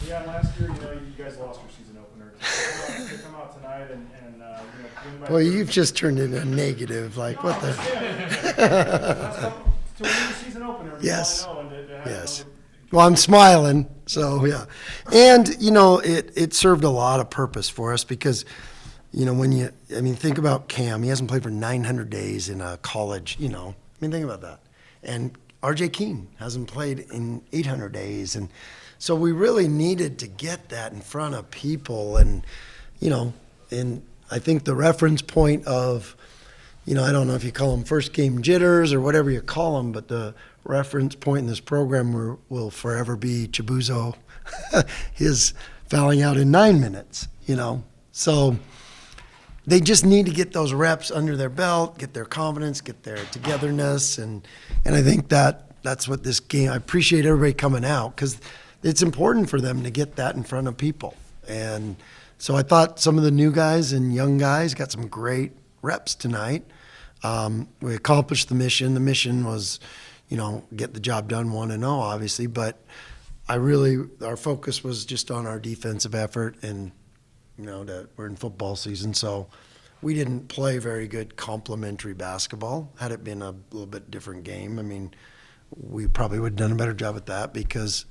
Yeah, last year, you guys lost your season opener. To come out tonight and win by Well, you've just turned into a negative. Like, No, what I'm just the? saying, to win your season opener, Yes. and to have Yes. Well, I'm smiling, so yeah. And, it served a lot of purpose for us because, think about Cam. He hasn't played for 900 days in a college, think about that. And RJ Keene hasn't played in 800 days. And so we really needed to get that in front of people. And, and I think the reference point of, I don't know if you call them first game jitters or whatever you call them, but the reference point in this program will forever be Chibuzo, his fouling out in 9 minutes, So they just need to get those reps under their belt, get their confidence, get their togetherness. And I think that's what this game, I appreciate everybody coming out because it's important for them to get that in front of people. And so I thought some of the new guys and young guys got some great reps tonight. We accomplished the mission. The mission was, get the job done 1-0, obviously, but our focus was just on our defensive effort and, that we're in football season. So we didn't play very good complementary basketball. Had it been a little bit different game, we probably would have done a better job at that because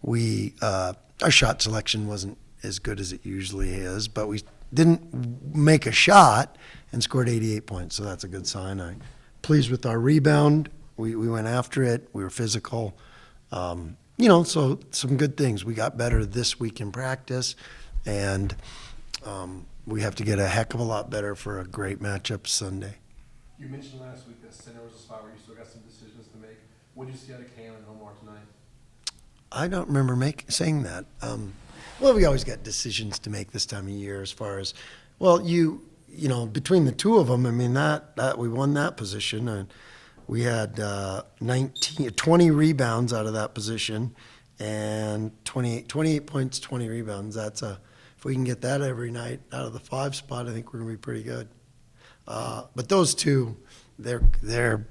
our shot selection wasn't as good as it usually is, but we didn't make a shot and scored 88 points, so that's a good sign. I'm pleased with our rebound. We went after it. We were physical. So some good things. We got better this week in practice, and we have to get a heck of a lot better for a great matchup Sunday. You mentioned last week that center was a spot where you still got some decisions to make. What did you see out of Cam and Omar tonight? I don't remember saying that. Well, we always got decisions to make this time of year as far as, between the two of them, that we won that position. And we had 20 rebounds out of that position and 28 points, 20 rebounds. If we can get that every night out of the 5 spot, I think we're going to be pretty good. But those two, they're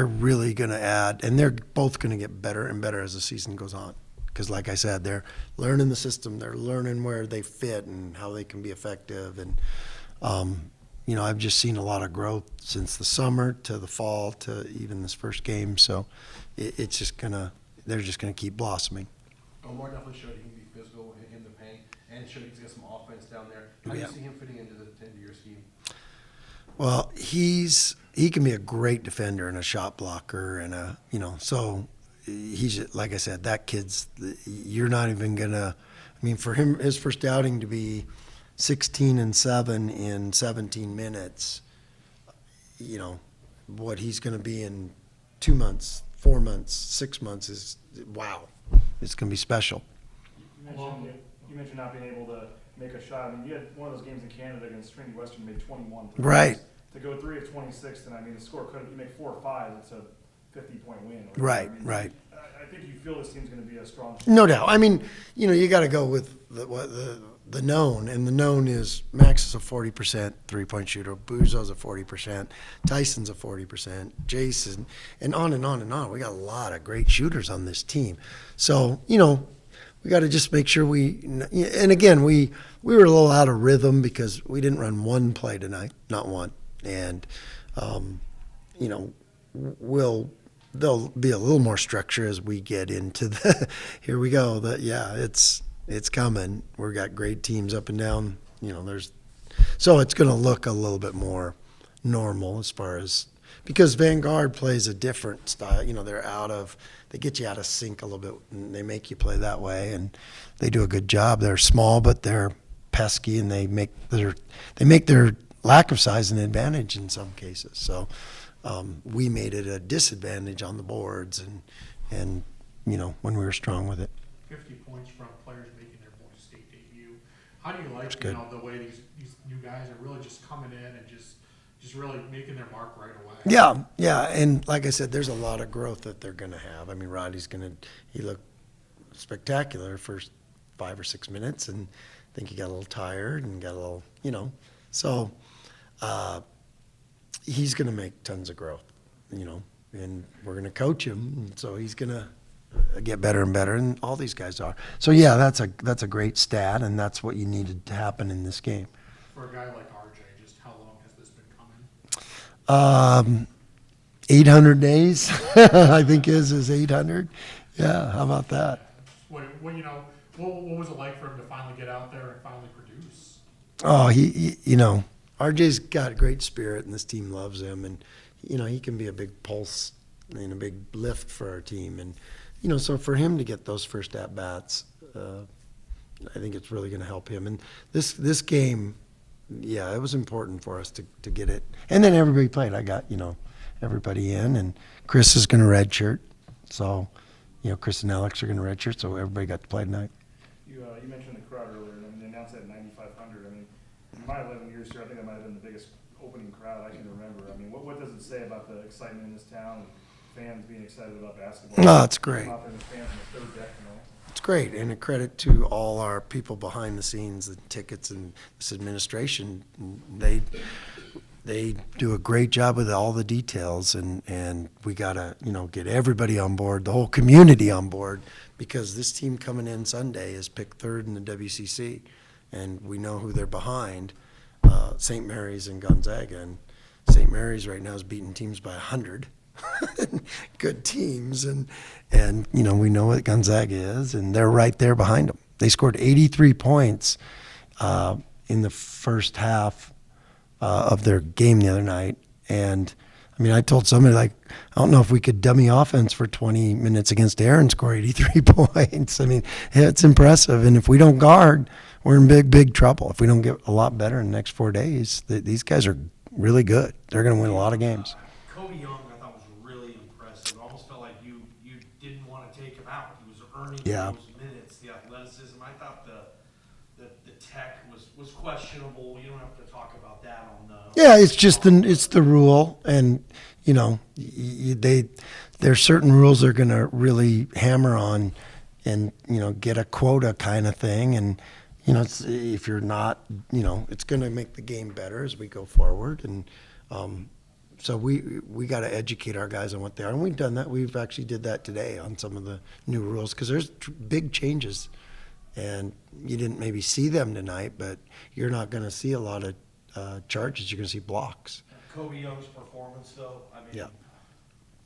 really going to add, and they're both going to get better and better as the season goes on. Because like I said, they're learning the system, they're learning where they fit and how they can be effective. And, I've just seen a lot of growth since the summer to the fall to even this first game. So they're just going to keep blossoming. Omar definitely showed he can be physical in the paint and showed he's got some offense down there. How do you see him fitting into your scheme? Well, he can be a great defender and a shot blocker and so he's, like I said, that kid's, you're not even gonna, for him, his first outing to be 16-7 in 17 minutes, what he's gonna be in 2 months, 4 months, 6 months is, wow, it's gonna be special. You mentioned not being able to make a shot. You had one of those games in Canada against Trinity Western, made 21. Right. To go 3 of 26, and the score could, you make 4 or 5, it's a 50-point win. Right. I think you feel this team's going to be a strong. No doubt. You got to go with the known, and the known is Max is a 40% three-point shooter, Buzo's a 40%, Tyson's a 40%, Jason, and on and on and on. We got a lot of great shooters on this team. So, we got to just make sure and again, we were a little out of rhythm because we didn't run one play tonight, not one. And, there'll be a little more structure as we get into here we go. It's coming. We've got great teams up and down, so it's going to look a little bit more normal as far as, because Vanguard plays a different style. They get you out of sync a little bit and they make you play that way, and they do a good job. They're small, but they're pesky, and they make their lack of size an advantage in some cases. So we made it a disadvantage on the boards and when we were strong with it. 50 points from players making their Boise State debut. How do you like the way these new guys are really just coming in and just really making their mark right away? Yeah, and like I said, there's a lot of growth that they're going to have. Roddy's he looked spectacular first 5 or 6 minutes, and I think he got a little tired and got a little, so he's going to make tons of growth, and we're going to coach him, so he's going to get better and better, and all these guys are. So yeah, that's a great stat, and that's what you needed to happen in this game. For a guy like RJ, just how long has this been coming? 800 days, I think is 800. Yeah, how about that? What was it like for him to finally get out there and finally produce? Oh, he RJ's got a great spirit, and this team loves him, and he can be a big pulse and a big lift for our team, and so for him to get those first at bats, I think it's really going to help him. And this game, yeah, it was important for us to get it, and then everybody played. I got everybody in, and Chris is going to redshirt, so Chris and Alex are going to redshirt, so everybody got to play tonight. You mentioned the crowd earlier, and I mean, they announced that at 9,500. I mean, in my 11 years here, I think that might have been the biggest opening crowd I can remember. I mean, what does it say about the excitement in this town and fans being excited about basketball? No, it's great. Out there and the fans on the third deck, It's great, and a credit to all our people behind the scenes, the tickets and this administration. They do a great job with all the details, and we gotta get everybody on board, the whole community on board, because this team coming in Sunday is picked third in the WCC, and we know who they're behind, St. Mary's and Gonzaga, and St. Mary's right now is beating teams by 100. Good teams, and we know what Gonzaga is, and they're right there behind them. They scored 83 points in the first half of their game the other night, and I mean, I told somebody, like, I don't know if we could dummy offense for 20 minutes against air and score 83 points. I mean, it's impressive, and if we don't guard, we're in big trouble. If we don't get a lot better in the next 4 days, these guys are really good. They're going to win a lot of games. Kobe Young, I thought, was really impressive. It almost felt like you didn't want to take him out. He was earning those minutes, the athleticism. I thought the tech was questionable. You don't have to talk about that on the. Yeah, it's just it's the rule, and there's certain rules they're going to really hammer on, and get a quota kind of thing, and if you're not, it's going to make the game better as we go forward, and so we got to educate our guys on what they are, and we've done that. We've actually did that today on some of the new rules, because there's big changes, and you didn't maybe see them tonight, but you're not going to see a lot of charges. You're going to see blocks. Kobe Young's performance, though, I mean, Yeah.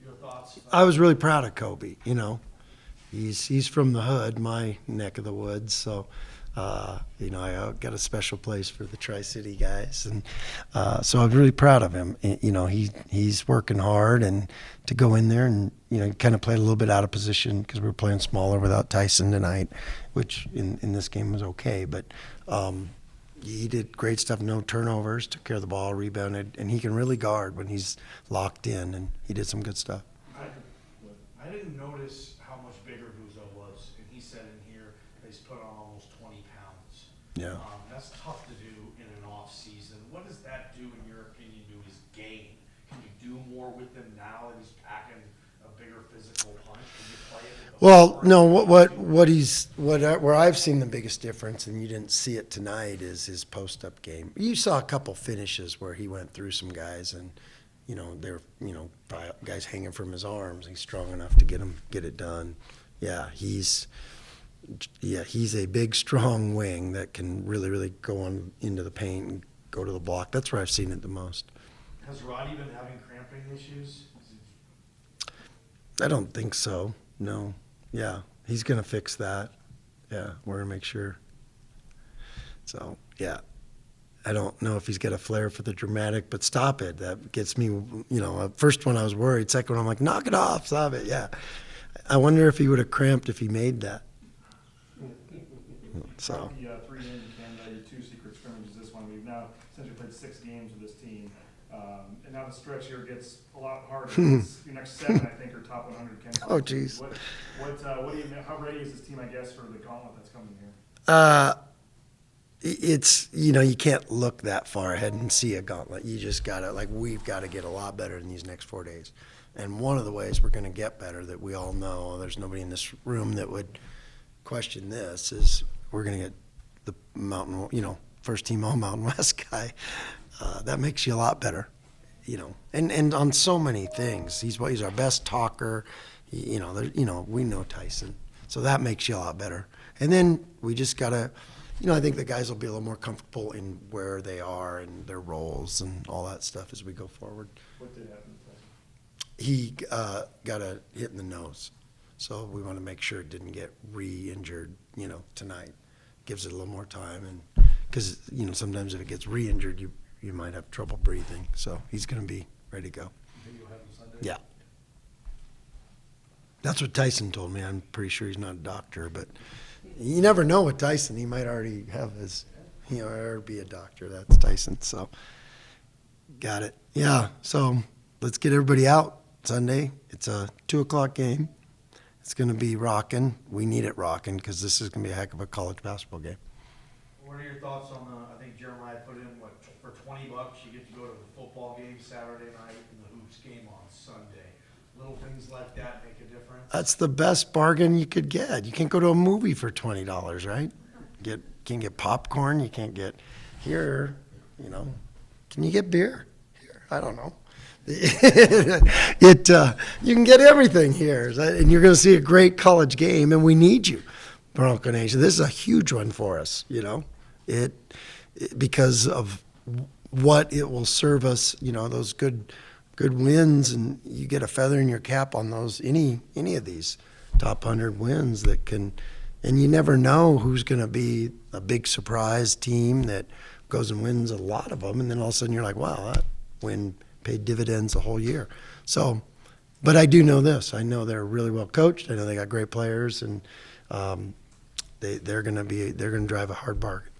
your thoughts? I was really proud of Kobe. He's from the hood, my neck of the woods, so I got a special place for the Tri-City guys, and so I'm really proud of him. He's working hard, and to go in there and kind of played a little bit out of position because we were playing smaller without Tyson tonight, which in this game was okay, but he did great stuff. No turnovers, took care of the ball, rebounded, and he can really guard when he's locked in, and he did some good stuff. I didn't notice how much bigger Huzo was, and he said in here that he's put on almost 20 pounds. Yeah. That's tough to do in an off season. What does that do, in your opinion, to his game? Can you do more with him now that he's packing a bigger physical punch? Can you play it with the Well, form? no, where I've seen the biggest difference, and you didn't see it tonight, is his post-up game. You saw a couple finishes where he went through some guys, and they're guys hanging from his arms. He's strong enough to get it done. Yeah, he's a big, strong wing that can really go on into the paint and go to the block. That's where I've seen it the most. Has Roddy been having cramping issues? I don't think so. No. Yeah, he's going to fix that. Yeah, we're going to make sure. So, yeah. I don't know if he's got a flair for the dramatic, but stop it. That gets me, first one I was worried. Second one, I'm like, knock it off, stop it. Yeah. I wonder if he would have cramped if he made that. So. The 3 games in Canada, your 2 secret scrimmages this one. We've now essentially played 6 games with this team. And now the stretch here gets a lot harder. Your next 7, I think, are top 100 Canada. Oh, geez. What do you, how ready is this team, I guess, for the gauntlet that's coming here? It's, you can't look that far ahead and see a gauntlet. You just we've got to get a lot better in these next 4 days. And one of the ways we're going to get better that we all know, there's nobody in this room that would question this, is we're going to get the Mountain, first team all Mountain West guy. That makes you a lot better, and on so many things. He's our best talker. We know Tyson. So that makes you a lot better. And then we just got to, I think the guys will be a little more comfortable in where they are and their roles and all that stuff as we go forward. What did happen to Tyson? He got a hit in the nose. So we want to make sure it didn't get re-injured, tonight. Gives it a little more time. And because, sometimes if it gets re-injured, you might have trouble breathing. So he's going to be ready to go. You think you'll have him Sunday? Yeah. That's what Tyson told me. I'm pretty sure he's not a doctor, but you never know with Tyson. He might already have his, or be a doctor. That's Tyson. So, got it. Yeah. So let's get everybody out Sunday. It's a 2:00 game. It's going to be rocking. We need it rocking because this is going to be a heck of a college basketball game. What are your thoughts on I think Jeremiah put in, for $20, you get to go to the football game Saturday night and the hoops game on Sunday. Little things like that make a difference. That's the best bargain you could get. You can't go to a movie for $20, right? Can't get popcorn. You can't get here. Can you get beer here? I don't know. You can get everything here, and you're going to see a great college game, and we need you, Bronco Nation. This is a huge one for us. Because of what it will serve us. Those good wins, and you get a feather in your cap on those any of these top 100 wins that can, and you never know who's going to be a big surprise team that goes and wins a lot of them, and then all of a sudden you're like, wow, that win paid dividends a whole year. So, but I do know this. I know they're really well coached. I know they got great players, and they're going to drive a hard bargain.